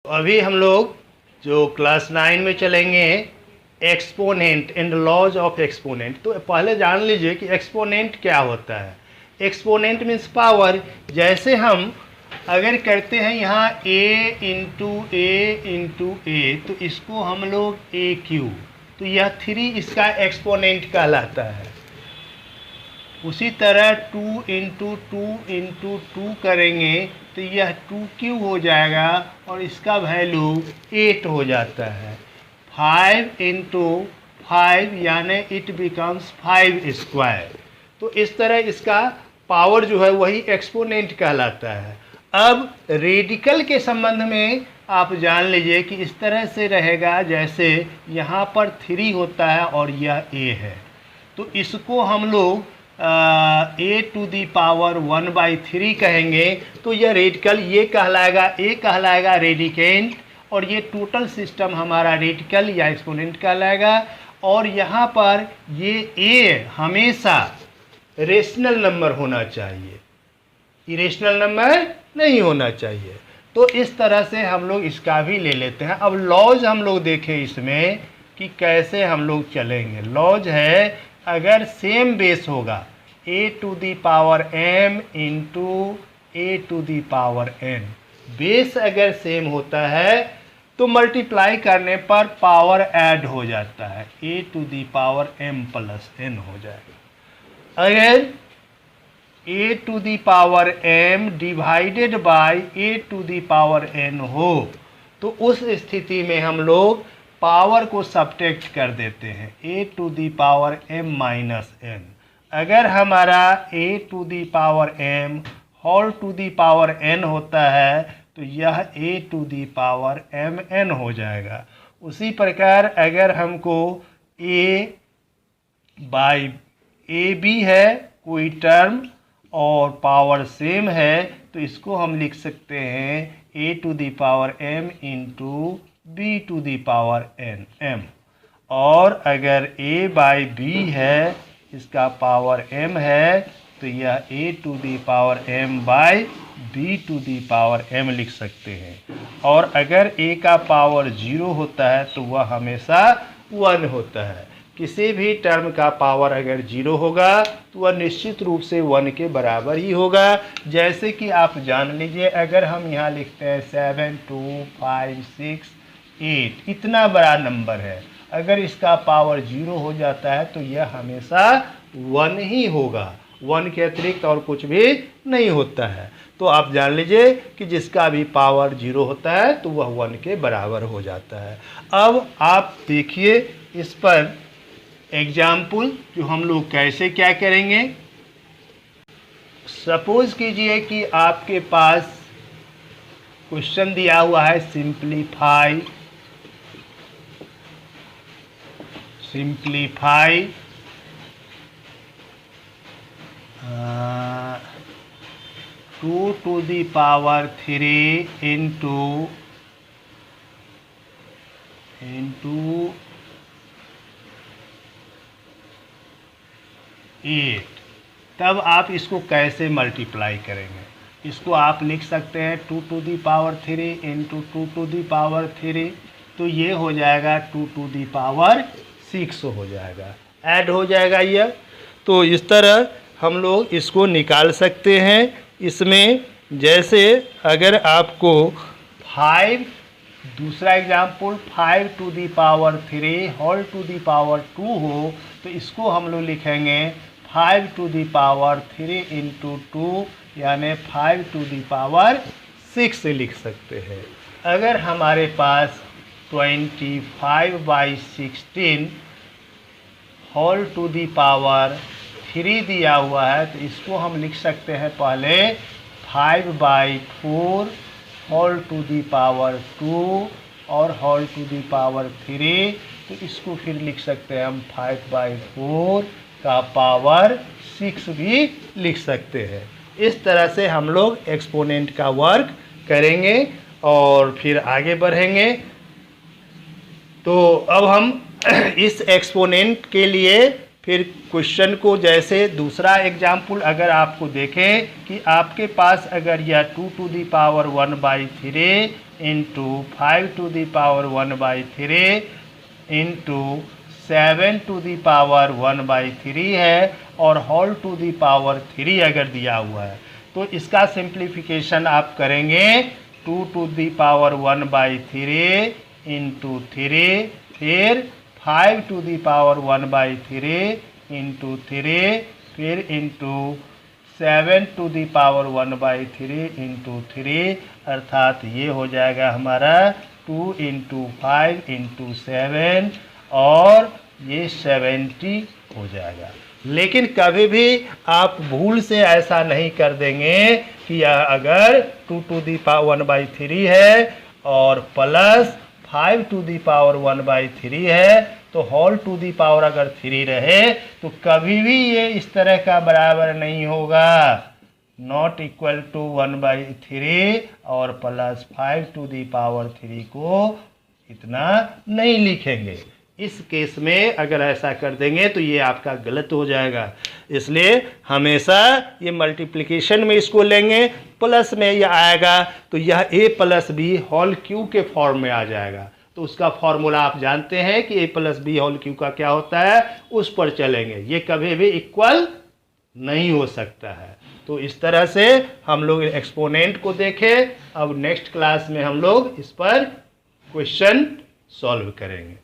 अभी हम लोग जो क्लास 9 में चलेंगे exponent and laws of exponent. तो पहले जान लीजिए कि एक्सपोनेंट क्या होता है। Exponent means power. जैसे हम अगर करते हैं यहाँ a इंटू ए तो इसको हम लोग ए क्यू, तो यह 3 इसका एक्सपोनेंट कहलाता है। उसी तरह 2 इंटू टू करेंगे तो यह 2 क्यू हो जाएगा और इसका वैल्यू 8 हो जाता है। 5 इंटू 5 यानी इट बिकम्स 5 स्क्वायर। तो इस तरह इसका पावर जो है वही एक्सपोनेंट कहलाता है। अब रेडिकल के संबंध में आप जान लीजिए कि इस तरह से रहेगा, जैसे यहाँ पर 3 होता है और यह a है, तो इसको हम लोग a⁻⁴ कहेंगे। तो यह रेडिकल ये कहलाएगा, a कहलाएगा रेडिकेंट, और ये टोटल सिस्टम हमारा रेडिकल या एक्सपोनेंट कहलाएगा। और यहाँ पर ये a हमेशा रेशनल नंबर होना चाहिए, इरेशनल नंबर नहीं होना चाहिए। तो इस तरह से हम लोग इसका भी ले लेते हैं। अब लॉज हम लोग देखें इसमें कि कैसे हम लोग चलेंगे। लॉज है अगर सेम बेस होगा a⁻m इंटू a⁻n, बेस अगर सेम होता है तो मल्टीप्लाई करने पर पावर ऐड हो जाता है, a⁻m प्लस n हो जाएगा। अगर a⁻m डिवाइडेड बाय a⁻n हो तो उस स्थिति में हम लोग पावर को सब्ट्रैक्ट कर देते हैं, a⁻m माइनस n। अगर हमारा a⁻m whole to the power n होता है तो यह a⁻mn हो जाएगा। उसी प्रकार अगर हमको a बाई ab है कोई टर्म और पावर सेम है तो इसको हम लिख सकते हैं a⁻m इंटू b⁻n m। और अगर a बाई b है, इसका पावर m है, तो यह a⁻m बाई b⁻m लिख सकते हैं। और अगर a का पावर 0 होता है तो वह हमेशा 1 होता है। किसी भी टर्म का पावर अगर 0 होगा तो वह निश्चित रूप से 1 के बराबर ही होगा। जैसे कि आप जान लीजिए, अगर हम यहाँ लिखते हैं 7 2 5 6 8, इतना बड़ा नंबर है, अगर इसका पावर 0 हो जाता है तो यह हमेशा 1 ही होगा, 1 के अतिरिक्त और कुछ भी नहीं होता है। तो आप जान लीजिए कि जिसका भी पावर 0 होता है तो वह 1 के बराबर हो जाता है। अब आप देखिए इस पर एग्जाम्पल जो हम लोग कैसे क्या करेंगे। सपोज कीजिए कि आपके पास क्वेश्चन दिया हुआ है सिंप्लीफाई 2⁻³ इंटू 8। तब आप इसको कैसे मल्टीप्लाई करेंगे। इसको आप लिख सकते हैं 2⁻³ इंटू 2⁻3, तो ये हो जाएगा 2⁻6 हो जाएगा, ऐड हो जाएगा यह। तो इस तरह हम लोग इसको निकाल सकते हैं। इसमें जैसे अगर आपको 5, दूसरा example 5⁻³ whole to the power 2 हो तो इसको हम लोग लिखेंगे 5⁻³ इंटू 2 यानी 5⁻6 लिख सकते हैं। अगर हमारे पास 25/16 होल टू दी पावर 3 दिया हुआ है तो इसको हम लिख सकते हैं पहले 5/4 होल टू दी पावर 2 और होल टू दी पावर 3, तो इसको फिर लिख सकते हैं हम 5/4 का पावर 6 भी लिख सकते हैं। इस तरह से हम लोग एक्सपोनेंट का वर्क करेंगे और फिर आगे बढ़ेंगे। तो अब हम इस एक्सपोनेंट के लिए फिर क्वेश्चन को, जैसे दूसरा एग्जाम्पल अगर आपको देखें कि आपके पास अगर यह 2⁻⁴ into 5 to the power 1/3 into 7 to the power 1/3 है और होल टू द पावर 3 अगर दिया हुआ है तो इसका सिंप्लीफिकेशन आप करेंगे 2 टू द पावर 1/3 इंटू 3 फिर 5 टू द पावर 1/3 इंटू 3 फिर into 7 to the power 1/3 into 3 अर्थात ये हो जाएगा हमारा 2 इंटू 5 इंटू 7 और ये 70 हो जाएगा। लेकिन कभी भी आप भूल से ऐसा नहीं कर देंगे कि अगर 2 टू द पावर 1/3 है और प्लस 5 टू द पावर 1/3 है तो होल टू द पावर अगर 3 रहे तो कभी भी ये इस तरह का बराबर नहीं होगा, नॉट इक्वल टू 1/3 और प्लस 5 टू द पावर 3 को इतना नहीं लिखेंगे। इस केस में अगर ऐसा कर देंगे तो ये आपका गलत हो जाएगा। इसलिए हमेशा ये मल्टीप्लिकेशन में इसको लेंगे, प्लस में ये आएगा तो यह a plus B whole cube के फॉर्म में आ जाएगा। तो उसका फॉर्मूला आप जानते हैं कि a plus B whole cube का क्या होता है, उस पर चलेंगे। ये कभी भी इक्वल नहीं हो सकता है। तो इस तरह से हम लोग एक्सपोनेंट को देखें। अब नेक्स्ट क्लास में हम लोग इस पर क्वेश्चन सॉल्व करेंगे।